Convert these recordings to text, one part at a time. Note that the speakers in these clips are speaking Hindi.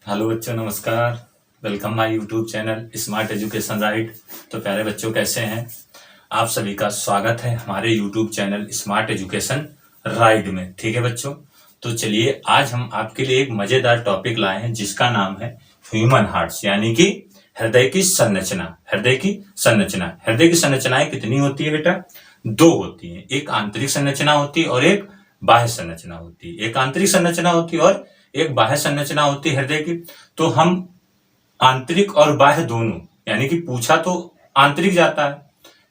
हेलो बच्चों, नमस्कार। Welcome my YouTube channel smart education right. तो प्यारे बच्चों, कैसे हैं आप? सभी का स्वागत है हमारे YouTube channel smart education right में। ठीक है बच्चों, तो चलिए आज हम आपके लिए एक मजेदार टॉपिक लाए हैं जिसका नाम है ह्यूमन हार्ट्स, यानी कि हृदय की संरचना। हृदय की संरचना, हृदय की संरचनाएं कितनी होती है बेटा? दो होती है। एक आंतरिक संरचना होती है और एक बाह्य संरचना होती है। एक आंतरिक संरचना होती है और एक बाह्य संरचना होती है हृदय की। तो हम आंतरिक और बाह्य दोनों, यानी कि पूछा तो आंतरिक जाता है,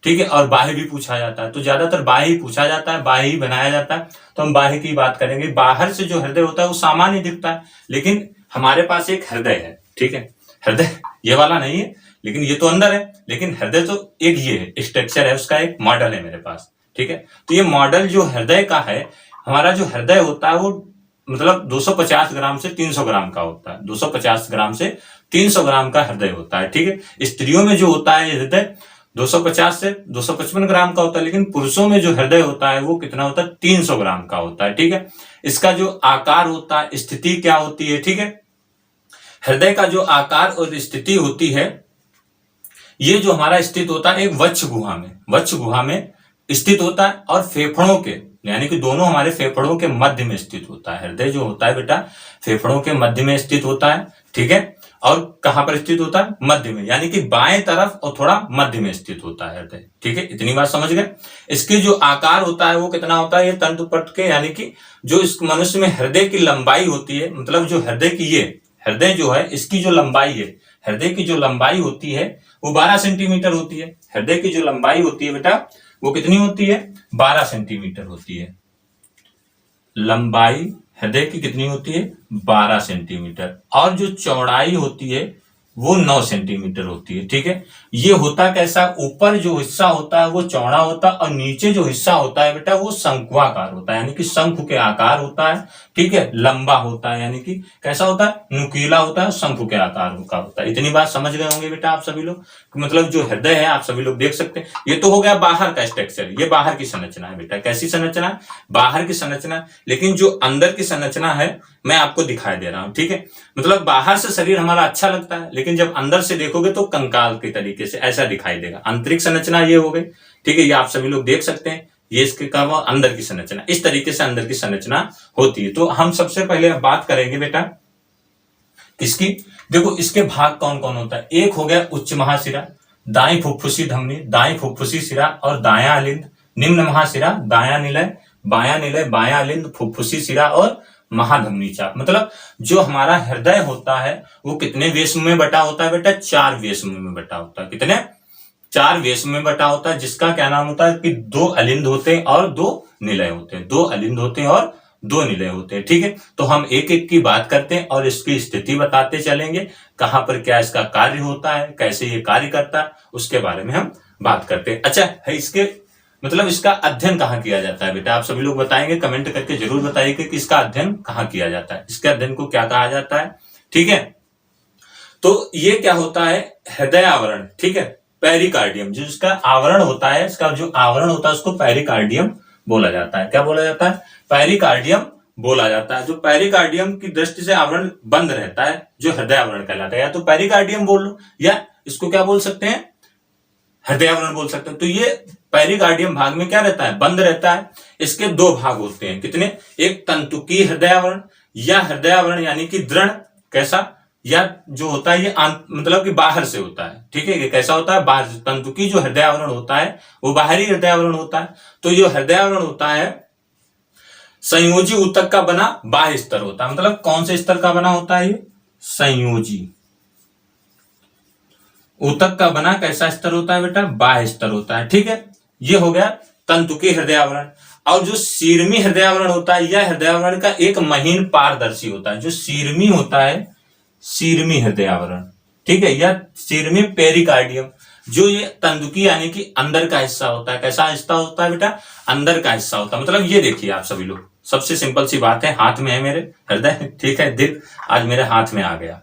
ठीक है, और बाह्य भी पूछा जाता है। तो ज्यादातर बाह्य ही पूछा जाता है, बाह्य ही बनाया जाता है। तो हम बाह्य की बात करेंगे। बाहर से जो हृदय होता है वो सामान्य दिखता है, लेकिन हमारे पास एक हृदय है, ठीक है। हृदय ये वाला नहीं है, लेकिन ये तो अंदर है। लेकिन हृदय तो एक ये है, स्ट्रक्चर है, उसका एक मॉडल है मेरे पास, ठीक है। तो ये मॉडल जो हृदय का है, हमारा जो हृदय होता है वो मतलब 250 ग्राम से 300 ग्राम का होता है। 250 ग्राम से 300 ग्राम का हृदय होता है, ठीक है। स्त्रियों में जो होता है हृदय 250 से 255 ग्राम का होता है, लेकिन पुरुषों में जो हृदय होता है वो कितना होता है? 300 ग्राम का होता है, ठीक है। इसका जो आकार होता है, स्थिति क्या होती है, ठीक है। हृदय का जो आकार और स्थिति होती है, ये जो हमारा स्थित होता है एक वक्ष गुहा में, वक्ष गुहा में स्थित होता है, और फेफड़ों के, यानी कि दोनों हमारे फेफड़ों के मध्य में स्थित होता है। हृदय जो होता है बेटा फेफड़ों के मध्य में स्थित होता है, ठीक है। और कहां पर स्थित होता है? मध्य में, यानी कि बाएं तरफ और थोड़ा मध्य में स्थित होता है हृदय, ठीक है। इतनी बात समझ गए। इसके जो आकार होता है वो कितना होता है? ये तंतुपट के, यानी कि जो इस मनुष्य में हृदय की लंबाई होती है, मतलब जो हृदय की ये हृदय जो है इसकी जो लंबाई है, हृदय की जो लंबाई होती है वो 12 सेंटीमीटर होती है। हृदय की जो लंबाई होती है बेटा वो कितनी होती है? 12 सेंटीमीटर होती है। लंबाई हृदय की कितनी होती है? 12 सेंटीमीटर। और जो चौड़ाई होती है वो 9 सेंटीमीटर होती है, ठीक है। ये होता कैसा? ऊपर जो हिस्सा होता है वो चौड़ा होता है, और नीचे जो हिस्सा होता है बेटा वो शंक्वाकार होता है, यानी कि शंख के आकार होता है, ठीक है। लंबा होता है, यानी कि कैसा होता है? नुकीला होता है, शंख के आकार का होता है। इतनी बात समझ गए होंगे बेटा आप सभी लोग। मतलब जो हृदय है आप सभी लोग देख सकते हैं। ये तो हो गया बाहर का स्ट्रक्चर, ये बाहर की संरचना है बेटा। कैसी संरचना है? बाहर की संरचना। लेकिन जो अंदर की संरचना है मैं आपको दिखाई दे रहा हूं, ठीक है। मतलब बाहर से शरीर हमारा अच्छा लगता है, लेकिन जब अंदर से देखोगे तो कंकाल के तरीके से ऐसा दिखाई देगा। आंतरिक संरचना ये हो गई, ठीक है, ये आप सभी लोग देख सकते हैं। ये इसके कहा अंदर की संरचना, इस तरीके से अंदर की संरचना होती है। तो हम सबसे पहले बात करेंगे बेटा किसकी? देखो इसके भाग कौन कौन होता है। एक हो गया उच्च महाशिरा, दाई फुफ्फुसी धमनी, दाई फुफ्फुसी शिरा और दाया अलिंद। निम्न महाशिरा, दाया निलय, बाया निलय, बाया अलिंद, फुफ्फुसी शिरा और महाधमनी चाप। मतलब जो हमारा हृदय होता है वो कितने वेश्म में बटा होता है बेटा? 4 वेश्म में बटा होता है। कितने? 4 वेश्म में बटा होता है, जिसका क्या नाम होता है कि 2 अलिंद होते हैं और 2 निलय होते हैं। 2 अलिंद होते हैं और 2 निलय होते हैं, ठीक है। तो हम एक एक की बात करते हैं और इसकी स्थिति बताते चलेंगे, कहां पर क्या इसका कार्य होता है, कैसे ये कार्य करता है, उसके बारे में हम बात करते हैं। अच्छा है, इसके मतलब इसका अध्ययन कहाँ किया जाता है बेटा? आप सभी लोग बताएंगे, कमेंट करके जरूर बताइए कि इसका अध्ययन कहाँ किया जाता है, इसके अध्ययन को क्या कहा जाता है, ठीक है। तो ये क्या होता है? हृदय आवरण, ठीक है, पेरिकार्डियम। जो इसका आवरण होता है, इसका जो आवरण होता है उसको पेरिकार्डियम बोला जाता है। क्या बोला जाता है? पेरिकार्डियम बोला जाता है। जो पेरिकार्डियम की दृष्टि से आवरण बंद रहता है, जो हृदय आवरण कहलाता है। या तो पेरिकार्डियम बोल लो, या इसको क्या बोल सकते हैं? हृदय आवरण बोल सकते हैं। तो ये पेरिकार्डियम भाग में क्या रहता है? बंद रहता है। इसके 2 भाग होते हैं। कितने? एक तंतुकीय हृदय आवरण, या हृदय आवरण यानी कि दृढ़, कैसा, या जो होता है ये मतलब कि बाहर से होता है, ठीक है। ये कैसा होता है? बाहर से। तंतुकीय जो हृदय आवरण होता है वो बाहरी हृदय आवरण होता है। तो जो हृदय आवरण होता है संयोजी ऊतक का बना बाह्य स्तर होता है। मतलब कौन से स्तर का बना होता है? ये संयोजी ऊतक का बना कैसा स्तर होता है बेटा? बाह्य स्तर होता है, ठीक है। ये हो गया तंतुकीय हृदय आवरण। और जो सीरमी हृदय आवरण होता है, यह हृदय आवरण का एक महीन पारदर्शी होता है। जो सीरमी होता है, सीरमी हृदय आवरण, ठीक है, या सीरमी पेरिकार्डियम, जो ये तंतुकीय यानी कि अंदर का हिस्सा होता है। कैसा हिस्सा होता है बेटा? अंदर का हिस्सा होता है। मतलब ये देखिए आप सभी लोग, सबसे सिंपल सी बात है, हाथ में है मेरे हृदय, ठीक है, दिल आज मेरे हाथ में आ गया,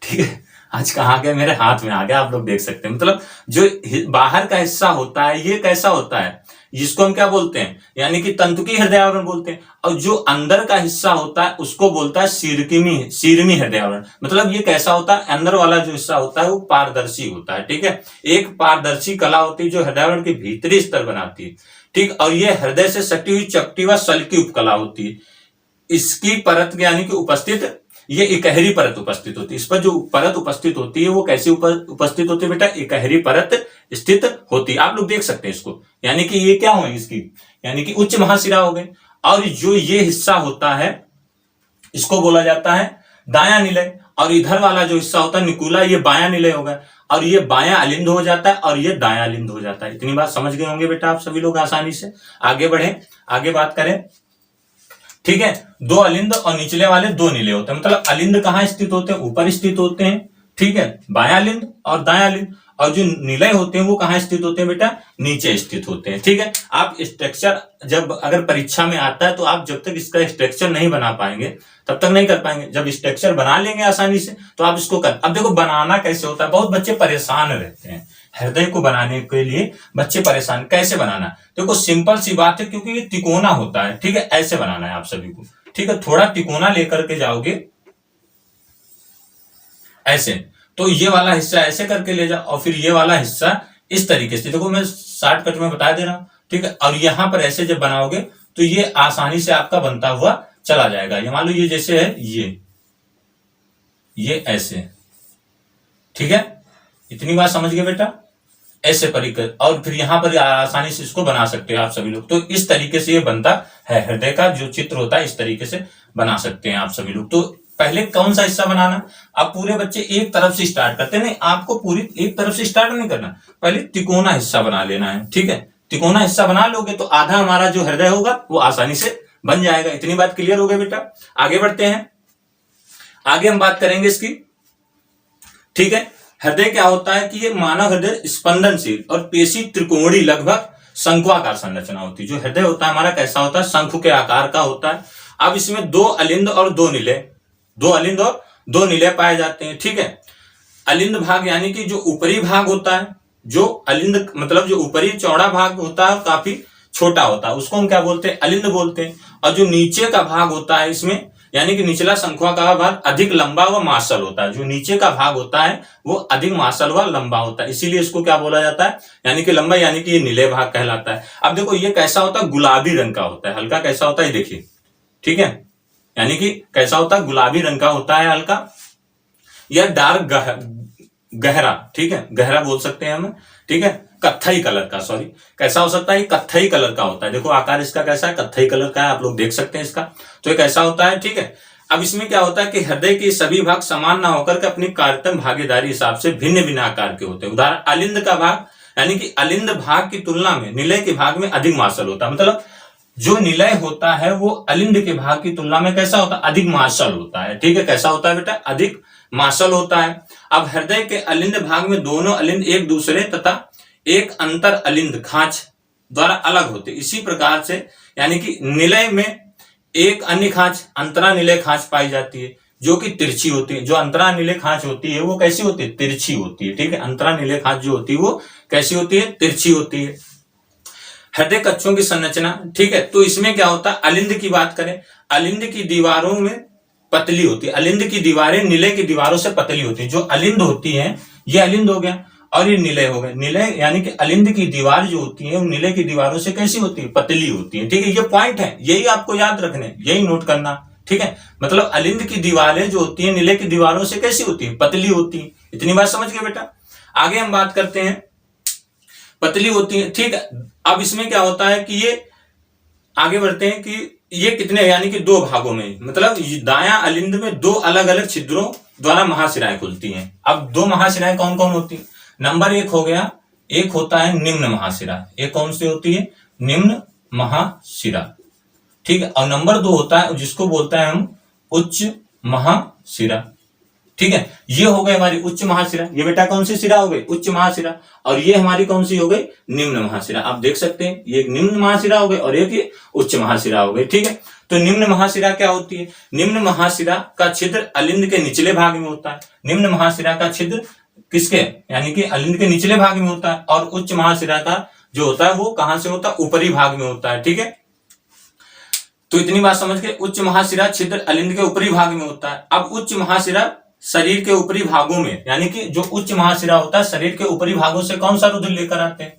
ठीक है। आज कहाँ गया? मेरे हाथ में आ गया, आप लोग देख सकते हैं। मतलब जो बाहर का हिस्सा होता है ये कैसा होता है? जिसको हम क्या बोलते हैं, यानी कि तंतुकी हृदय आवरण बोलते हैं। और जो अंदर का हिस्सा होता है उसको बोलता है सीरमी हृदय आवरण। मतलब ये कैसा होता है, अंदर वाला जो हिस्सा होता है वो पारदर्शी होता है, ठीक है। एक पारदर्शी कला होती है जो हृदय आवरण के भीतरी स्तर बनाती है, ठीक। और ये हृदय से सटी हुई चपटी व सल की उपकला होती है। इसकी परत यानी कि उपस्थित, ये इकहरी परत उपस्थित होती है। इस पर जो परत उपस्थित होती है वो कैसी उपस्थित होती है बेटा, इकहरी परत स्थित होती है। आप लोग देख सकते हैं इसको, यानी कि ये क्या हुए इसकी, यानी कि उच्च महाशिरा हो गए। और जो ये हिस्सा होता है इसको बोला जाता है दायां निलय, और इधर वाला जो हिस्सा होता है निकुला, ये बायां निलय होगा। और ये बायां अलिंद हो जाता है और ये दायां अलिंद हो जाता है। इतनी बात समझ गए होंगे बेटा आप सभी लोग आसानी से। आगे बढ़े, आगे बात करें, ठीक है। दो अलिंद और निचले वाले दो नीले होते हैं। मतलब अलिंद कहां स्थित होते हैं, ऊपर स्थित होते हैं, ठीक है, बायां अलिंद और दायां अलिंद। और जो निलय होते हैं वो कहां स्थित होते हैं बेटा, नीचे स्थित होते हैं, ठीक है। आप स्ट्रक्चर जब अगर परीक्षा में आता है तो आप जब तक इसका स्ट्रक्चर नहीं बना पाएंगे तब तक नहीं कर पाएंगे। जब स्ट्रक्चर बना लेंगे आसानी से तो आप इसको कर। अब देखो बनाना कैसे होता है, बहुत बच्चे परेशान रहते हैं हृदय को बनाने के लिए। बच्चे परेशान कैसे बनाना, देखो सिंपल सी बात है, क्योंकि ये तिकोना होता है, ठीक है। ऐसे बनाना है आप सभी को, ठीक है। थोड़ा तिकोना लेकर के जाओगे ऐसे, तो ये वाला हिस्सा ऐसे करके ले जाओ, और फिर ये वाला हिस्सा इस तरीके से, देखो मैं शॉर्टकट में बता दे रहा हूं, ठीक है। और यहां पर ऐसे जब बनाओगे तो ये आसानी से आपका बनता हुआ चला जाएगा। ये मान लो ये जैसे है, ये ऐसे, ठीक है। इतनी बात समझ गए बेटा, ऐसे परिकर। और फिर यहां पर आसानी से इसको बना सकते हैं आप सभी लोग। तो इस तरीके से ये बनता है, हृदय का जो चित्र होता है इस तरीके से बना सकते हैं आप सभी लोग। तो पहले कौन सा हिस्सा बनाना, अब पूरे बच्चे एक तरफ से स्टार्ट करते हैं, नहीं आपको पूरी एक तरफ से स्टार्ट नहीं करना, पहले तिकोना हिस्सा बना लेना है, ठीक है। तिकोना हिस्सा बना लोगे तो आधा हमारा जो हृदय होगा वो आसानी से बन जाएगा। इतनी बात क्लियर हो गई बेटा। आगे बढ़ते हैं, आगे हम बात करेंगे इसकी, ठीक है। हृदय क्या होता है कि ये मानव हृदय स्पंदनशील और पेशी त्रिकोणीय लगभग शंकुआकार संरचना होती है। जो हृदय होता है हमारा कैसा होता है, शंकु के आकार का होता है। अब इसमें दो अलिंद और दो निलय पाए जाते हैं, ठीक है। अलिंद भाग यानी कि जो ऊपरी भाग होता है, जो अलिंद मतलब जो ऊपरी चौड़ा भाग होता है काफी छोटा होता है, उसको हम क्या बोलते हैं, अलिंद बोलते हैं। और जो नीचे का भाग होता है इसमें, यानी कि निचला शंकुआकार भाग अधिक लंबा व मांसल होता है। जो नीचे का भाग होता है वो अधिक मांसल व लंबा होता है, इसीलिए इसको क्या बोला जाता है, यानी कि लंबा, यानी कि ये निलय भाग कहलाता है। अब देखो ये कैसा होता है, गुलाबी रंग का होता है, हल्का कैसा होता है देखिए, ठीक है। यानी कि कैसा होता है, गुलाबी रंग का होता है हल्का, या डार्क गहरा, ठीक है, गहरा बोल सकते हैं हम, ठीक है। कत्थई कलर का, सॉरी, कैसा हो सकता है, कत्थई कलर का होता है। देखो आकार इसका कैसा है, कत्थई कलर का है, आप लोग देख सकते हैं इसका। तो ये कैसा होता है, ठीक है। अब इसमें क्या होता है कि हृदय के सभी भाग समान ना होकर के अपनी कार्यतम भागीदारी हिसाब से भिन्न भिन्न आकार के होते हैं। उदाहरण, अलिंद का भाग, यानी कि अलिंद भाग की तुलना में निलय के भाग में अधिक मांसल होता है। मतलब जो निलय होता है वो अलिंद के भाग की तुलना में कैसा होता है, अधिक मांसल होता है, ठीक है। कैसा होता है बेटा, अधिक मांसल होता है। अब हृदय के अलिंद भाग में दोनों अलिंद एक दूसरे तथा एक अंतर अलिंद खांच द्वारा अलग होते। इसी प्रकार से यानी कि निलय में एक अन्य खांच अंतरा निलय खांच पाई जाती है, जो कि तिरछी होती है। जो अंतरा निलय खांच होती है वो कैसी होती है, तिरछी होती है, ठीक है। अंतरा निलय खांच जो होती है वो कैसी होती है, तिरछी होती है। हृदय कक्षों की संरचना, ठीक है। तो इसमें क्या होता है, अलिंद की बात करें, अलिंद की दीवारों में पतली होती है। अलिंद की दीवारें निलय की दीवारों से पतली होती है। जो अलिंद होती है ये अलिंद हो गया और ये निलय हो गया। निलय यानी कि अलिंद की दीवार जो होती है वो निलय की दीवारों से कैसी होती है, पतली होती है, ठीक है। ये पॉइंट है, यही आपको याद रखने, यही नोट करना, ठीक है। मतलब अलिंद की दीवारें जो होती है निलय की दीवारों से कैसी होती है, पतली होती है। इतनी बात समझ गए बेटा। आगे हम बात करते हैं, पतली होती है, ठीक है। अब इसमें क्या होता है कि ये आगे बढ़ते हैं कि ये कितने, यानी कि दो भागों में, मतलब दायां अलिंद में दो अलग अलग छिद्रों द्वारा महाशिराएं खुलती हैं। अब दो महाशिराएं कौन कौन होती हैं, नंबर एक हो गया, एक होता है निम्न महाशिरा। एक कौन सी होती है, निम्न महाशिरा, ठीक है। और नंबर दो होता है जिसको बोलता है हम उच्च महाशिरा, ठीक है। ये हो गई हमारी उच्च महाशिरा। ये बेटा कौन सी शिरा हो गई, उच्च महाशिरा। और ये हमारी कौन सी हो गई, निम्न महाशिरा। आप देख सकते हैं ये एक निम्न महाशिरा हो गई और एक ये उच्च महाशिरा हो गई, ठीक है। तो निम्न महाशिरा क्या होती है, निम्न महाशिरा का छिद्र अलिंद के निचले भाग में होता है। निम्न महाशिरा का छिद्र किसके, यानी कि अलिंद के निचले भाग में होता है। और उच्च महाशिरा का जो होता है वो कहां से होता है, ऊपरी भाग में होता है। ठीक है, तो इतनी बात समझ के, उच्च महाशिरा छिद्र अलिंद के ऊपरी भाग में होता है। अब उच्च महाशिरा शरीर के ऊपरी भागों में, यानी कि जो उच्च महाशिरा होता है शरीर के ऊपरी भागों से कौन सा रुधिर लेकर आते हैं,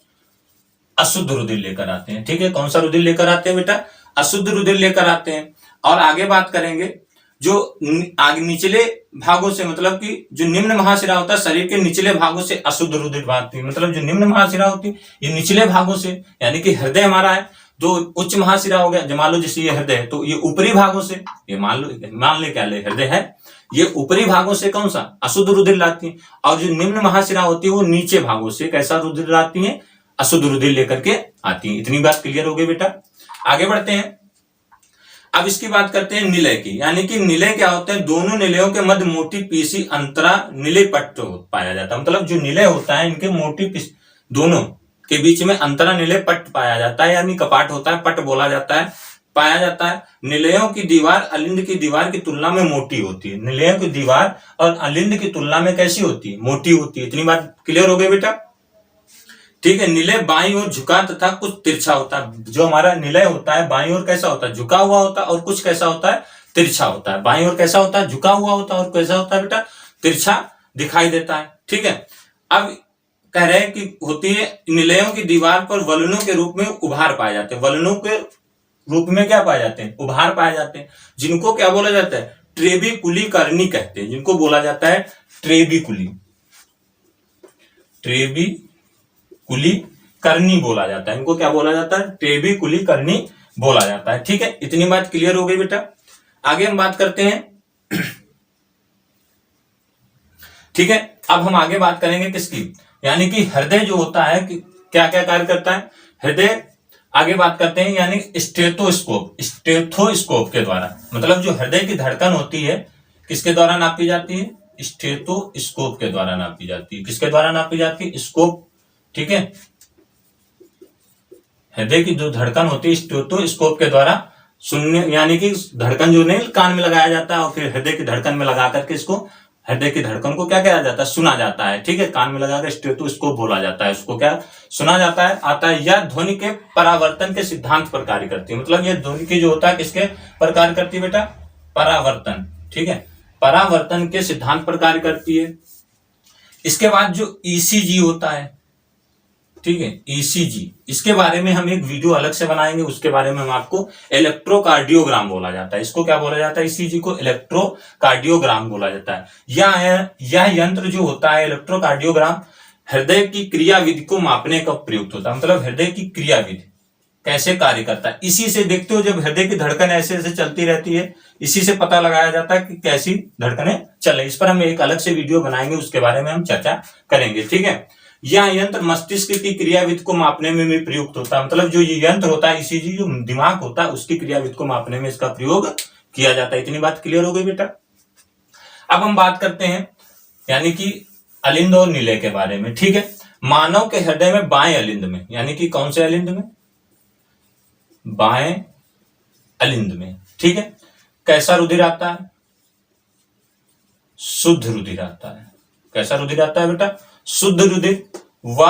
अशुद्ध रुधिर लेकर आते हैं। ठीक है, कौन सा रुधिर लेकर आते हैं बेटा, अशुद्ध रुधिर लेकर आते हैं। और आगे बात करेंगे जो आगे निचले भागों से, मतलब कि जो निम्न महाशिरा होता है शरीर के निचले भागों से अशुद्ध रुधिर भागती है। मतलब जो निम्न महाशिरा होती है ये निचले भागों से, यानी कि हृदय हमारा है, जो उच्च महाशिरा हो गया, मान लो जैसे ये हृदय है तो ये ऊपरी भागों से, ये मान ले क्या ले हृदय है, ये ऊपरी भागों से कौन सा, अशुद्ध रुधिर लाती है। और जो निम्न महाशिरा होती है वो नीचे भागों से कैसा रुधिर लाती है, अशुद्ध रुधिर लेकर के आती है। इतनी बात क्लियर हो गई बेटा। आगे बढ़ते हैं, अब इसकी बात करते हैं निलय की, यानी कि निलय क्या होते हैं, दोनों निलयों के मध्य मोटी पीसी अंतरा निलय पट्ट पाया जाता है। मतलब जो निलय होता है इनके मोटी पीसी दोनों के बीच में अंतरा निलय पट्ट पाया जाता है, यानी कपाट होता है, पट्ट बोला जाता है, पाया जाता है। निलयों की दीवार अलिंद की दीवार की तुलना में मोटी होती है। निलयों की दीवार और अलिंद की तुलना में कैसी होती है, मोटी होती है। इतनी बात क्लियर हो गई बेटा। ठीक है, निलय बाईं ओर झुका तथा कुछ तिरछा होता है। जो हमारा निलय होता है बाईं ओर कैसा होता है, झुका हुआ होता है, और कुछ कैसा होता है, तिरछा होता है। बाईं ओर कैसा होता है, झुका हुआ होता है, और कैसा होता है बेटा, तिरछा दिखाई देता है। ठीक है, अब कह रहे हैं कि होती है निलयों की दीवार पर वलनों के रूप में उभार पाए जाते हैं। वलनों के रूप में क्या पाए जाते हैं, उभार पाए जाते हैं, जिनको क्या बोला जाता है, ट्रेबिकुलिकर्णी कहते हैं, जिनको बोला जाता है ट्रेबिकुलिकर्णी बोला जाता है। इनको क्या बोला जाता है, ट्रेबिकुलिकर्णी बोला जाता है। ठीक है, इतनी बात क्लियर हो गई बेटा। आगे हम बात करते हैं। ठीक है, अब हम आगे बात करेंगे किसकी, यानी कि हृदय जो होता है कि क्या क्या कार्य करता है हृदय। आगे बात करते हैं, यानी स्टेथोस्कोप के द्वारा, मतलब जो हृदय की धड़कन होती है किसके द्वारा नापी जाती है, स्टेथोस्कोप के द्वारा नापी जाती है। किसके द्वारा नापी जाती है, स्कोप। ठीक है, हृदय की जो धड़कन होती है स्टेथोस्कोप के द्वारा सुनने, यानी कि धड़कन जो नहीं कान में लगाया जाता है और फिर हृदय की धड़कन में लगा करके इसको, हृदय की धड़कन को क्या किया जाता है, सुना जाता है। ठीक है, कान में लगाकर स्टेथोस्कोप बोला जाता है, उसको क्या सुना जाता है, आता है। यह ध्वनि के परावर्तन के सिद्धांत पर कार्य करती है। मतलब ये ध्वनि की जो होता है किसके पर कार्य करती है बेटा, परावर्तन। ठीक है, परावर्तन के सिद्धांत पर कार्य करती है। इसके बाद जो ईसीजी होता है, ठीक है, ईसीजी, इसके बारे में हम एक वीडियो अलग से बनाएंगे, उसके बारे में हम आपको इलेक्ट्रोकार्डियोग्राम बोला जाता है। इसको क्या बोला जाता है, ईसीजी को इलेक्ट्रोकार्डियोग्राम बोला जाता है। यह यंत्र जो होता है इलेक्ट्रोकार्डियोग्राम हृदय की क्रियाविधि को मापने का प्रयुक्त होता है। मतलब हृदय की क्रियाविधि कैसे कार्य करता है, इसी से देखते हो, जब हृदय की धड़कन ऐसे ऐसे चलती रहती है, इसी से पता लगाया जाता है कि कैसी धड़कनें चल रही। इस पर हम एक अलग से वीडियो बनाएंगे, उसके बारे में हम चर्चा करेंगे। ठीक है, यह यंत्र मस्तिष्क की क्रियाविधि को मापने में भी प्रयुक्त होता है। मतलब जो ये यंत्र होता है, ईसीजी जो दिमाग होता है उसकी क्रियाविधि को मापने में इसका प्रयोग किया जाता है। इतनी बात क्लियर हो गई बेटा। अब हम बात करते हैं यानी कि अलिंद और निलय के बारे में। ठीक है, मानव के हृदय में बाएं अलिंद में, यानी कि कौन से अलिंद में, बाएं अलिंद में, ठीक है, कैसा रुधिर आता है, शुद्ध रुधिर आता है। कैसा रुधिर आता है बेटा, शुद्ध रुधिर। व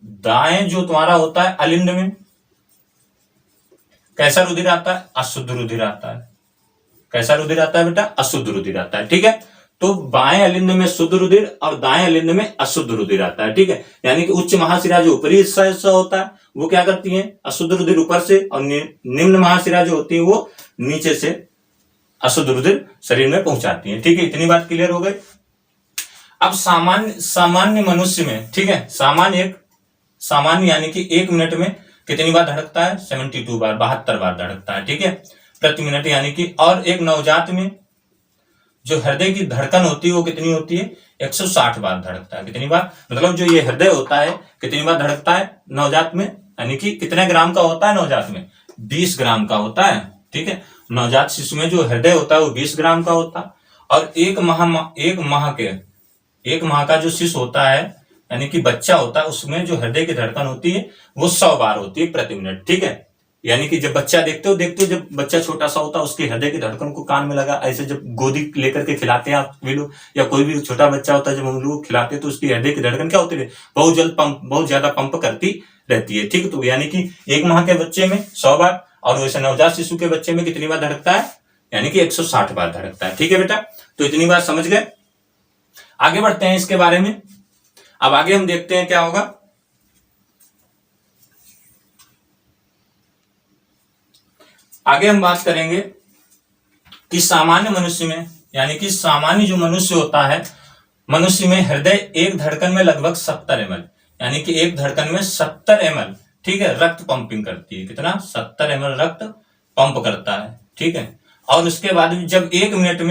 दाएं जो तुम्हारा होता है अलिंद में कैसा रुधिर आता है, अशुद्ध रुधिर आता है। कैसा रुधिर आता है बेटा, अशुद्ध रुधिर आता है। ठीक है, तो बाएं अलिंद में शुद्ध रुधिर और दाएं अलिंद में अशुद्ध रुधिर आता है। ठीक है, यानी कि उच्च महाशिरा जो ऊपरी हिस्सा होता है वो क्या करती है, अशुद्ध रुधिर ऊपर से, और निम्न महाशिरा जो होती है वो नीचे से अशुद्ध रुधिर शरीर में पहुंचाती है। ठीक है, इतनी बात क्लियर हो गई। अब सामान्य मनुष्य में, ठीक है, सामान्य यानी कि 1 मिनट में कितनी बार धड़कता है, 72 बार, 72 बार धड़कता है। ठीक है, प्रति मिनट, यानी कि, और एक नवजात में जो हृदय की धड़कन होती है वो कितनी होती है, 160 बार धड़कता है। कितनी बार, मतलब जो ये हृदय होता है कितनी बार धड़कता है नवजात में, यानी कि कितने ग्राम का होता है नवजात में, 20 ग्राम का होता है। ठीक है, नवजात शिशु में जो हृदय होता है वो 20 ग्राम का होता है। और एक माह का जो शिशु होता है, यानी कि बच्चा होता है, उसमें जो हृदय की धड़कन होती है वो 100 बार होती है प्रति मिनट। ठीक है, यानी कि जब बच्चा देखते हो जब बच्चा छोटा सा होता है उसके हृदय की धड़कन को कान में लगा, ऐसे जब गोदी लेकर के खिलाते हैं आप भी लोग, या कोई भी छोटा बच्चा होता है जब हम लोग खिलाते हैं तो उसकी हृदय की धड़कन क्या होती है, बहुत ज्यादा पंप करती रहती है। ठीक, तो यानी कि 1 माह के बच्चे में 100 बार, और वैसे नवजात शिशु के बच्चे में कितनी बार धड़कता है, यानी कि 160 बार धड़कता है। ठीक है बेटा, तो इतनी बार समझ गए। आगे बढ़ते हैं इसके बारे में। अब आगे हम देखते हैं क्या होगा। आगे हम बात करेंगे कि सामान्य मनुष्य में, यानी कि सामान्य जो मनुष्य होता है, मनुष्य में हृदय एक धड़कन में लगभग 70 ml, यानी कि एक धड़कन में 70 ml, ठीक है, रक्त पंपिंग करती है। कितना? 70 ml रक्त पंप करता है। ठीक है, और उसके बाद जब 1 मिनट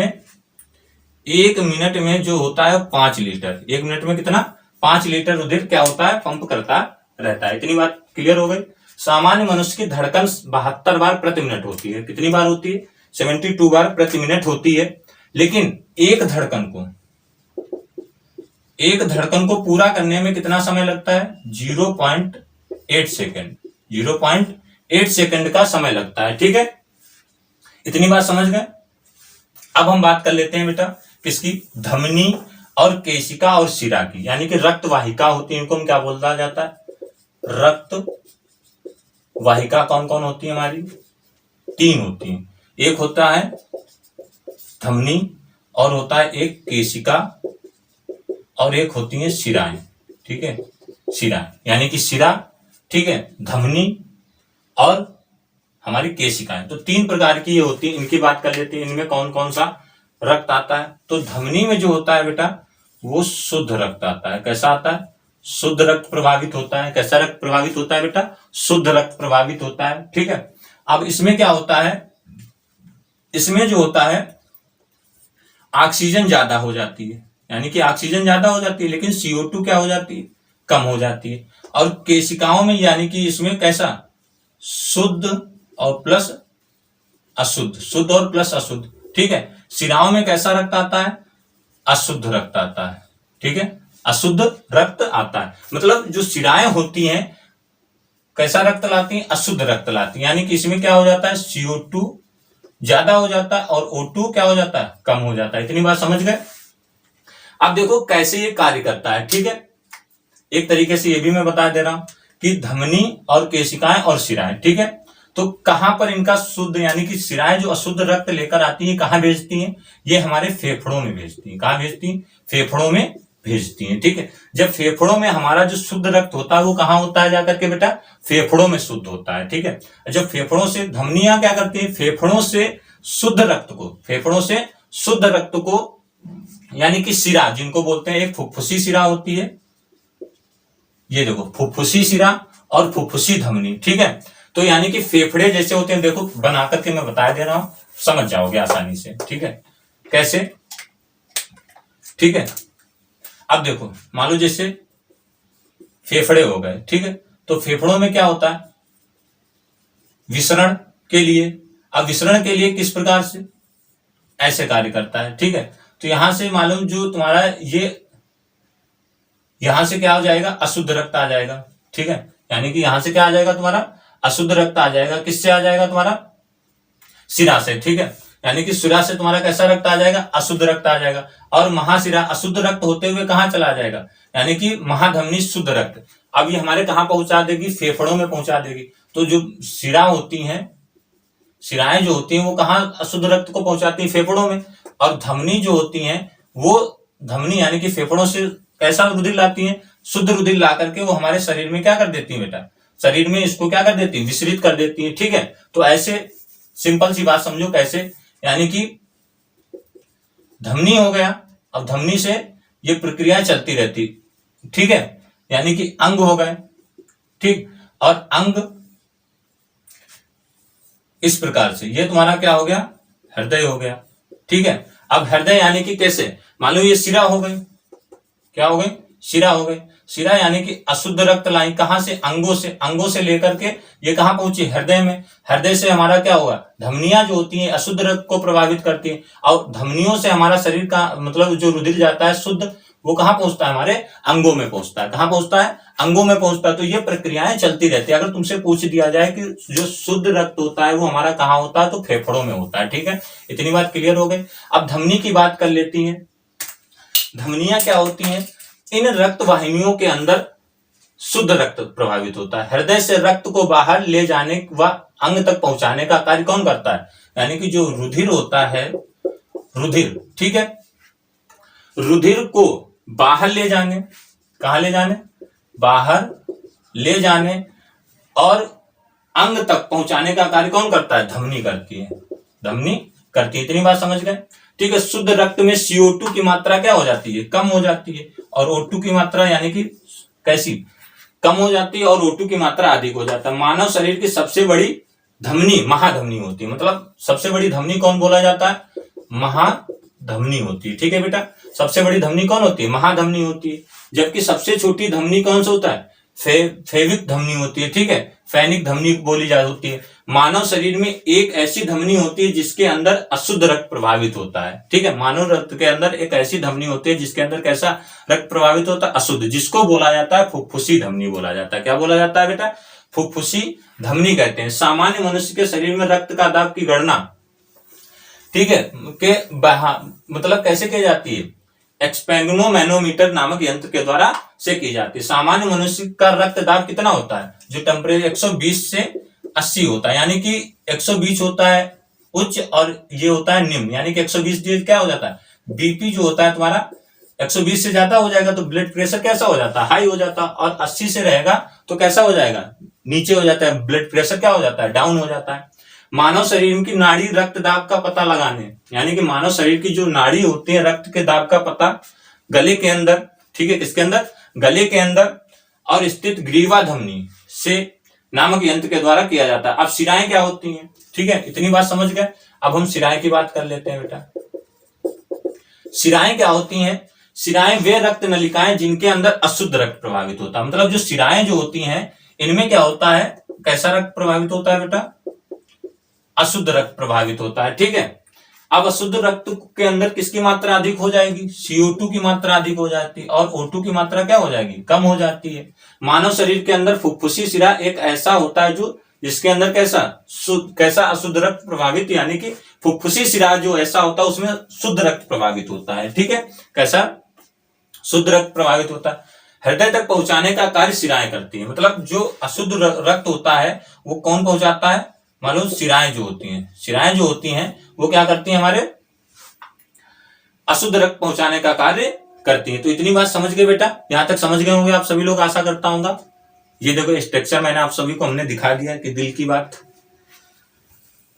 में जो होता है 5 लीटर, 1 मिनट में कितना? 5 लीटर रुधिर क्या होता है, पंप करता रहता है। इतनी बात क्लियर हो गई। सामान्य मनुष्य की धड़कन 72 बार प्रति मिनट होती है। कितनी बार होती है? 72 बार प्रति मिनट होती है। लेकिन एक धड़कन को पूरा करने में कितना समय लगता है? 0.8 सेकेंड, 0.8 सेकेंड का समय लगता है। ठीक है, इतनी बात समझ गए। अब हम बात कर लेते हैं बेटा किसकी? धमनी और केशिका और शिरा की, यानी कि रक्त वाहिका होती है, इनको हम क्या बोला जाता है? रक्त वाहिका। कौन कौन होती है हमारी? 3 होती है। एक होता है धमनी, और होता है एक केशिका, और एक होती है शिराएं। ठीक है, शिरा यानी कि शिरा, ठीक है, धमनी और हमारी केशिकाएं। तो 3 प्रकार की ये होती है। इनकी बात कर लेते हैं, इनमें कौन कौन सा रक्त आता है। तो धमनी में जो होता है बेटा वो शुद्ध रक्त आता है। कैसा आता है? शुद्ध रक्त प्रभावित होता है। कैसा रक्त प्रभावित होता है बेटा? शुद्ध रक्त प्रभावित होता है। ठीक है, अब इसमें क्या होता है? इसमें जो होता है ऑक्सीजन ज्यादा हो जाती है, यानी कि ऑक्सीजन ज्यादा हो जाती है, लेकिन CO2 क्या हो जाती है? कम हो जाती है। और केशिकाओं में, यानी कि इसमें कैसा? शुद्ध और प्लस अशुद्ध, शुद्ध और प्लस अशुद्ध। ठीक है, शिराओं में कैसा रक्त आता है? अशुद्ध रक्त आता है। ठीक है, अशुद्ध रक्त आता है। मतलब जो शिराएं होती हैं कैसा रक्त लाती हैं? अशुद्ध रक्त लाती हैं। यानी कि इसमें क्या हो जाता है? CO2 ज्यादा हो जाता है और O2 क्या हो जाता है? कम हो जाता है। इतनी बात समझ गए। अब देखो कैसे ये कार्य करता है। ठीक है, एक तरीके से ये भी मैं बता दे रहा हूं कि धमनी और केशिकाएं और शिराएं, ठीक है, तो कहां पर इनका शुद्ध, यानी कि शिराएं जो अशुद्ध रक्त लेकर आती है कहां भेजती हैं? ये हमारे फेफड़ों में भेजती हैं। कहां भेजती हैं? फेफड़ों में भेजती हैं। ठीक है, जब फेफड़ों में हमारा जो शुद्ध रक्त होता है वो कहां होता है जाकर के बेटा? फेफड़ों में शुद्ध होता है। ठीक है, जब फेफड़ों से धमनियां क्या करती है? फेफड़ों से शुद्ध रक्त को यानी कि शिरा जिनको बोलते हैं, एक फुफ्फुसी शिरा होती है, ये देखो फुफ्फुसी शिरा और फुफ्फुसी धमनी। ठीक है, तो यानी कि फेफड़े जैसे होते हैं, देखो बना करके मैं बता दे रहा हूं, समझ जाओगे आसानी से। ठीक है, कैसे? ठीक है, अब देखो मान लो जैसे फेफड़े हो गए, ठीक है, तो फेफड़ों में क्या होता है? विसरण के लिए। अब विसरण के लिए किस प्रकार से? ऐसे कार्य करता है। ठीक है, तो यहां से मालूम जो तुम्हारा ये यहां से क्या हो जाएगा? अशुद्ध रक्त आ जाएगा। ठीक है, यानी कि यहां से क्या आ जाएगा? तुम्हारा अशुद्ध रक्त आ जाएगा। किससे आ जाएगा? तुम्हारा शिरा से। ठीक है, यानी कि शिरा से तुम्हारा कैसा रक्त आ जाएगा? अशुद्ध रक्त आ जाएगा। और महाशिरा अशुद्ध रक्त होते हुए कहां चला जाएगा? यानी कि महाधमनी शुद्ध रक्त। अब ये हमारे कहां पहुंचा देगी? फेफड़ों में पहुंचा देगी। तो जो शिरा होती हैं, शिराएं जो होती हैं वो कहां अशुद्ध रक्त को पहुंचाती है? फेफड़ों में। और धमनी जो होती हैं वो धमनी यानी कि फेफड़ों से कैसा रुधिर लाती हैं? शुद्ध रुधिर ला करके वो हमारे शरीर में क्या कर देती है बेटा? शरीर में इसको क्या कर देती है? विसरित कर देती है। ठीक है, तो ऐसे सिंपल सी बात समझो कैसे, यानी कि धमनी हो गया, अब धमनी से ये प्रक्रिया चलती रहती। ठीक है, यानी कि अंग हो गए। ठीक, और अंग इस प्रकार से, ये तुम्हारा क्या हो गया? हृदय हो गया। ठीक है, अब हृदय यानी कि कैसे? मान लो ये शिरा हो गई। क्या हो गई? शिरा हो गई। शिरा यानी कि अशुद्ध रक्त लाई कहां से? अंगों से लेकर के ये कहां पहुंची? हृदय में। हृदय से हमारा क्या होगा? धमनियां जो होती हैं अशुद्ध रक्त को प्रभावित करती हैं, और धमनियों से हमारा शरीर का मतलब जो रुधिर जाता है शुद्ध, वो कहाँ पहुंचता है, हमारे अंगों में पहुंचता है। कहाँ पहुंचता है, अंगों में पहुंचता है। तो ये प्रक्रियाएं चलती रहती है। अगर तुमसे पूछ दिया जाए कि जो शुद्ध रक्त होता है वो हमारा कहाँ होता है, तो फेफड़ों में होता है। ठीक है, इतनी बात क्लियर हो गई। अब धमनी की बात कर लेती है। धमनियां क्या होती हैं, इन रक्त वाहिनियों के अंदर शुद्ध रक्त प्रभावित होता है। हृदय से रक्त को बाहर ले जाने व अंग तक पहुंचाने का कार्य कौन करता है, यानी कि जो रुधिर होता है, रुधिर, ठीक है, रुधिर को बाहर ले जाने, कहां ले जाने, बाहर ले जाने और अंग तक पहुंचाने का कार्य कौन करता है, धमनी करती है। धमनी करती है। इतनी बात समझ गए। ठीक है, शुद्ध रक्त में CO2 की मात्रा क्या हो जाती है, कम हो जाती है, और O2 की मात्रा यानी कि कैसी, कम हो जाती है, और O2 की मात्रा अधिक हो जाता है। मानव शरीर की सबसे बड़ी धमनी महाधमनी होती है। मतलब सबसे बड़ी धमनी कौन बोला जाता है, महाधमनी होती है। ठीक है बेटा, सबसे बड़ी धमनी कौन होती है, महाधमनी होती है। जबकि सबसे छोटी धमनी कौन सा होता है, फेविक धमनी होती है। ठीक है, फैनिक धमनी बोली जा होती है। मानव शरीर में एक ऐसी धमनी होती है जिसके अंदर अशुद्ध रक्त प्रभावित होता है। ठीक है, मानव रक्त के अंदर एक ऐसी धमनी होती है जिसके अंदर कैसा रक्त प्रभावित होता है, अशुद्ध, जिसको बोला जाता है फुफ्फुसी धमनी बोला जाता है। क्या बोला जाता है बेटा, फुफ्फुसी धमनी कहते हैं। सामान्य मनुष्य के शरीर में रक्त का दाब की गणना, ठीक है, मतलब कैसे की जाती है, एक्सपेग्नोमैनोमीटर नामक यंत्र के द्वारा से की जाती है। सामान्य मनुष्य का रक्त दाब कितना होता है, जो टेम्परेचर 120 से 80 होता है, यानी कि 120 होता है उच्च और ये होता है निम्न, यानी कि 120 क्या हो जाता है, बीपी जो होता है तुम्हारा 120 से ज्यादा हो जाएगा तो ब्लड प्रेशर कैसा हो जाता है, हाई हो जाता है, और 80 से रहेगा तो कैसा हो जाएगा, नीचे हो जाता है, ब्लड प्रेशर क्या हो जाता है, डाउन हो जाता है। मानव शरीर की नाड़ी रक्त दाब का पता लगाने, यानी कि मानव शरीर की जो नाड़ी होती है रक्त के दाब का पता गले के अंदर, ठीक है, किसके अंदर, गले के अंदर और स्थित ग्रीवा धमनी से नामक यंत्र के द्वारा किया जाता है। अब शिराएं क्या होती हैं, ठीक है, इतनी बात समझ गए। अब हम शिराएं की बात कर लेते हैं बेटा। शिराएं क्या होती हैं, शिराएं वे रक्त नलिकाएं जिनके अंदर अशुद्ध रक्त प्रभावित होता है। मतलब जो शिराएं जो होती हैं इनमें क्या होता है, कैसा रक्त प्रभावित होता है बेटा, अशुद्ध रक्त प्रभावित होता है। ठीक है, अब अशुद्ध रक्त के अंदर किसकी मात्रा अधिक हो जाएगी, CO2 की मात्रा अधिक हो जाती है, और O2 की मात्रा क्या हो जाएगी, कम हो जाती है। मानव शरीर के अंदर फुफ्फुसी शिरा एक ऐसा होता है जो जिसके अंदर कैसा अशुद्ध रक्त प्रभावित, यानी कि फुफ्फुसी शिरा जो ऐसा होता है उसमें शुद्ध रक्त प्रभावित होता है। ठीक है, कैसा शुद्ध रक्त प्रभावित होता है। हृदय तक पहुंचाने का कार्य शिराएं करती है। मतलब जो अशुद्ध रक्त होता है वो कौन पहुंचाता है, मालूम, शिराएं जो होती हैं, शिराएं जो होती हैं वो क्या करती हैं, हमारे अशुद्ध रक्त पहुंचाने का कार्य करती हैं। तो इतनी बात समझ गए बेटा, यहां तक समझ गए होंगे आप सभी लोग, आशा करता हूँ। ये देखो स्ट्रक्चर मैंने आप सभी को हमने दिखा दिया कि दिल की बात,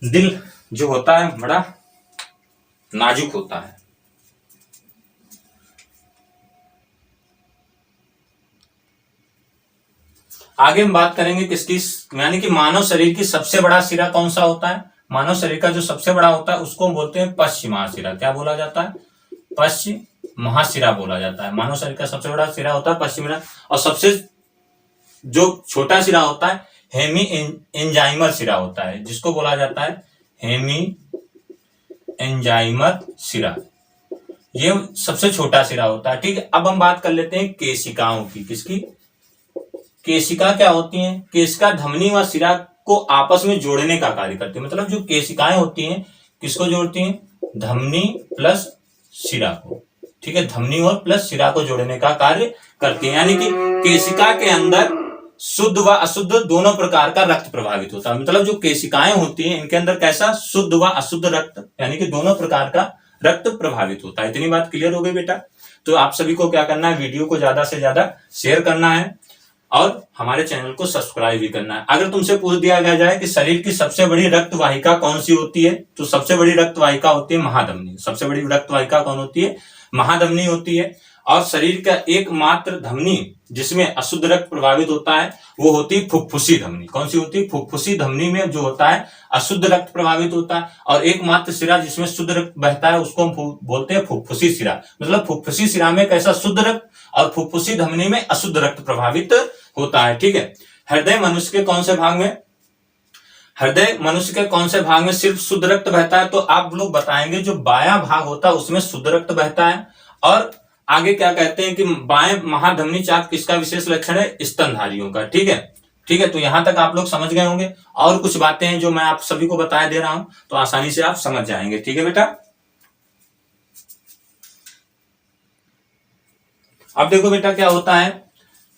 दिल जो होता है बड़ा नाजुक होता है। आगे हम बात करेंगे किसकी, यानी कि मानव शरीर की सबसे बड़ा सिरा कौन सा होता है। मानव शरीर का जो सबसे बड़ा होता है उसको हम बोलते हैं पश्चिम महाशिरा। क्या बोला जाता है, पश्चिम महाशिरा बोला जाता है। मानव शरीर का सबसे बड़ा सिरा होता है पश्चिम, और सबसे जो छोटा सिरा होता है हेमी एंजाइमर सिरा होता है, जिसको बोला जाता है हेमी एंजाइमर सिरा। ये सबसे छोटा सिरा होता है। ठीक है, अब हम बात कर लेते हैं केशिकाओं की। किसकी, केशिका क्या होती हैं, केशिका धमनी व शिरा को आपस में जोड़ने का कार्य करती है। मतलब जो केशिकाएं होती हैं किसको जोड़ती हैं, धमनी प्लस शिरा को। ठीक है, धमनी और प्लस शिरा को जोड़ने का कार्य करती है। यानी कि केशिका के अंदर शुद्ध व अशुद्ध दोनों प्रकार का रक्त प्रभावित होता है। मतलब जो केशिकाएं होती हैं इनके अंदर कैसा शुद्ध व अशुद्ध रक्त, यानी कि दोनों प्रकार का रक्त प्रभावित होता है। इतनी बात क्लियर हो गई बेटा। तो आप सभी को क्या करना है, वीडियो को ज्यादा से ज्यादा शेयर करना है और हमारे चैनल को सब्सक्राइब भी करना है। अगर तुमसे पूछ दिया गया जाए कि शरीर की सबसे बड़ी रक्त वाहिका कौन सी होती है, तो सबसे बड़ी रक्त वाहिका होती है महाधमनी। सबसे बड़ी रक्त वाहिका कौन होती है, महाधमनी होती है। और शरीर का एकमात्र धमनी जिसमें अशुद्ध रक्त प्रभावित होता है वो होती है फुफ्फुसी धमनी। कौन सी होती है, फुफ्फुसी धमनी में जो होता है अशुद्ध रक्त प्रभावित होता है। और एकमात्र सिरा जिसमें शुद्ध रक्त बहता है उसको हम बोलते हैं फुफ्फुसी सिरा। मतलब फुफ्फुसी सिरा में कैसा शुद्ध रक्त और फुफ्फुसी धमनी में अशुद्ध रक्त प्रभावित होता है। ठीक है, हृदय मनुष्य के कौन से भाग में, हृदय मनुष्य के कौन से भाग में सिर्फ शुद्ध रक्त बहता है, तो आप लोग बताएंगे जो बायां भाग होता है उसमें शुद्ध रक्त बहता है, और आगे क्या कहते हैं कि बाएं महाधमनी चाप किसका विशेष लक्षण है? स्तनधारियों का। ठीक है, ठीक है, तो यहां तक आप लोग समझ गए होंगे। और कुछ बातें हैं जो मैं आप सभी को बता दे रहा हूं, तो आसानी से आप समझ जाएंगे। ठीक है बेटा, अब देखो बेटा क्या होता है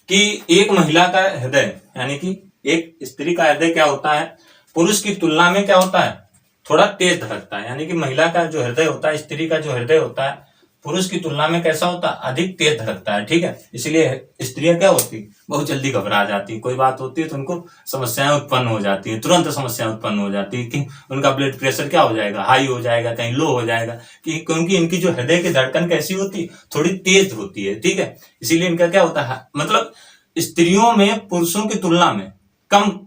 कि एक महिला का हृदय, यानी कि एक स्त्री का हृदय क्या होता है, पुरुष की तुलना में क्या होता है, थोड़ा तेज धड़कता है। यानी कि महिला का जो हृदय होता है, स्त्री का जो हृदय होता है, पुरुष की तुलना में कैसा होता है, अधिक तेज धड़कता है। ठीक है, इसलिए स्त्रियां क्या होती, बहुत जल्दी घबरा जाती है। कोई बात होती है तो उनको समस्याएं उत्पन्न हो जाती है, तुरंत समस्याएं उत्पन्न हो जाती है कि उनका ब्लड प्रेशर क्या हो जाएगा, हाई हो जाएगा, कहीं लो हो जाएगा, कि क्योंकि इनकी जो हृदय की धड़कन कैसी होती है, थोड़ी तेज होती है। ठीक है, इसीलिए इनका क्या होता है, मतलब स्त्रियों में पुरुषों की तुलना में कम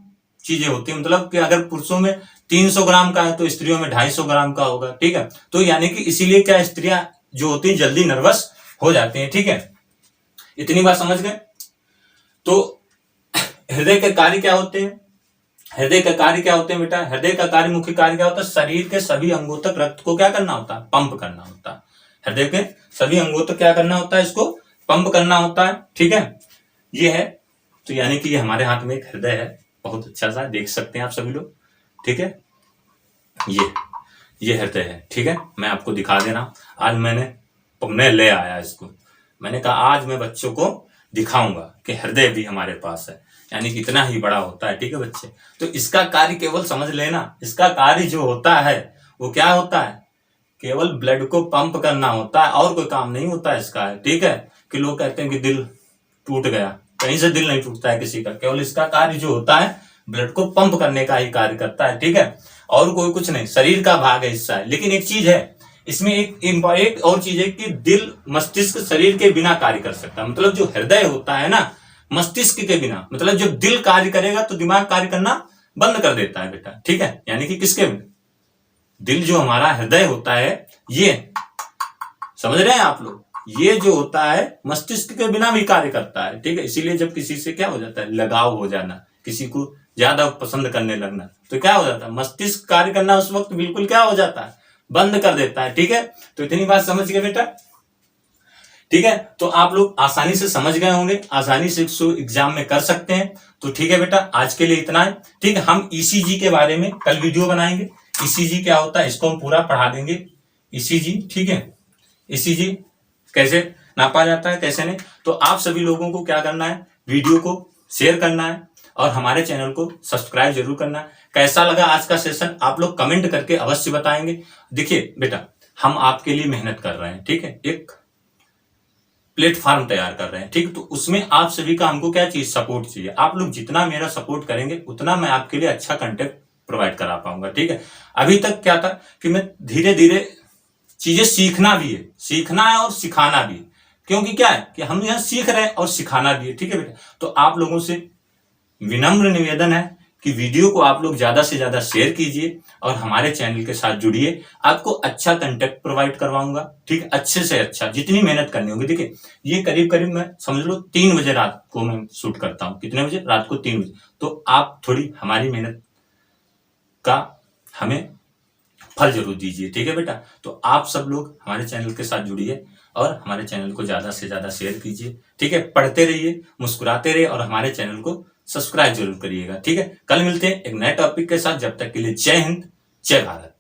चीजें होती है। मतलब कि अगर पुरुषों में 300 ग्राम का है तो स्त्रियों में 250 ग्राम का होगा। ठीक है, तो यानी कि इसीलिए क्या स्त्रियां जो होती है जल्दी नर्वस हो जाती हैं। ठीक है, इतनी बात समझ गए। तो हृदय के कार्य क्या होते हैं, हृदय का कार्य क्या होते हैं बेटा, हृदय का कार्य, मुख्य कार्य क्या होता है, शरीर के सभी अंगों तक रक्त को क्या करना होता है, पंप करना होता है। हृदय के सभी अंगों तक क्या करना होता है, इसको पंप करना होता है। ठीक है, ये है। तो यानी कि ये हमारे हाथ में एक हृदय है, बहुत अच्छा सा देख सकते हैं आप सभी लोग। ठीक है, ये हृदय है। ठीक है, मैं आपको दिखा दे रहा हूं। आज मैं ले आया इसको, मैंने कहा आज मैं बच्चों को दिखाऊंगा कि हृदय भी हमारे पास है, यानी कितना ही बड़ा होता है। ठीक है बच्चे, तो इसका कार्य केवल समझ लेना, इसका कार्य जो होता है वो क्या होता है, केवल ब्लड को पंप करना होता है, और कोई काम नहीं होता है इसका। ठीक है, कि लोग कहते हैं कि दिल टूट गया, कहीं से दिल नहीं टूटता है किसी का, केवल इसका कार्य जो होता है ब्लड को पंप करने का ही कार्य करता है। ठीक है, और कोई कुछ नहीं, शरीर का भाग है, हिस्सा है। लेकिन एक चीज है इसमें, एक और चीज है कि दिल मस्तिष्क शरीर के बिना कार्य कर सकता है। मतलब जो हृदय होता है ना, मस्तिष्क के बिना, मतलब जब दिल कार्य करेगा तो दिमाग कार्य करना बंद कर देता है बेटा। ठीक है, यानी कि किसके बिना, दिल जो हमारा हृदय होता है, ये समझ रहे हैं आप लोग, ये जो होता है मस्तिष्क के बिना भी कार्य करता है। ठीक है, इसीलिए जब किसी से क्या हो जाता है, लगाव हो जाना, किसी को ज्यादा पसंद करने लगना, तो क्या हो जाता है, मस्तिष्क कार्य करना उस वक्त बिल्कुल क्या हो जाता है, बंद कर देता है। ठीक है, तो इतनी बात समझ गए बेटा। ठीक है, तो आप लोग आसानी से समझ गए होंगे, आसानी से इसको एग्जाम में कर सकते हैं। तो ठीक है बेटा, आज के लिए इतना है। ठीक है, हम ईसीजी के बारे में कल वीडियो बनाएंगे। ईसीजी क्या होता है इसको हम पूरा पढ़ा देंगे। ईसीजी, ठीक है, ईसीजी कैसे नापा जाता है, कैसे नहीं। तो आप सभी लोगों को क्या करना है, वीडियो को शेयर करना है और हमारे चैनल को सब्सक्राइब जरूर करना है। कैसा लगा आज का सेशन आप लोग कमेंट करके अवश्य बताएंगे। देखिए बेटा, हम आपके लिए मेहनत कर रहे हैं। ठीक है, एक प्लेटफॉर्म तैयार कर रहे हैं। ठीक, तो उसमें आप सभी का हमको क्या चाहिए, सपोर्ट चाहिए। आप लोग जितना मेरा सपोर्ट करेंगे उतना मैं आपके लिए अच्छा कंटेंट प्रोवाइड करा पाऊंगा। ठीक है, अभी तक क्या था कि मैं धीरे धीरे चीजें सीखना है और सिखाना भी, क्योंकि क्या है कि हम यहाँ सीख रहे हैं और सिखाना भी है। ठीक है बेटा, तो आप लोगों से विनम्र निवेदन है कि वीडियो को आप लोग ज्यादा से ज्यादा शेयर कीजिए और हमारे चैनल के साथ जुड़िए। आपको अच्छा कंटेंट प्रोवाइड करवाऊंगा। ठीक है, अच्छे से अच्छा, जितनी मेहनत करनी होगी। देखिए, ये करीब करीब मैं समझ लो 3 बजे रात को मैं शूट करता हूँ। कितने बजे, रात को 3 बजे। तो आप थोड़ी हमारी मेहनत का हमें फल जरूर दीजिए। ठीक है बेटा, तो आप सब लोग हमारे चैनल के साथ जुड़िए और हमारे चैनल को ज्यादा से ज्यादा शेयर कीजिए। ठीक है, पढ़ते रहिए, मुस्कुराते रहिए और हमारे चैनल को सब्सक्राइब जरूर करिएगा। ठीक है, कल मिलते हैं एक नए टॉपिक के साथ। जब तक के लिए जय हिंद, जय भारत।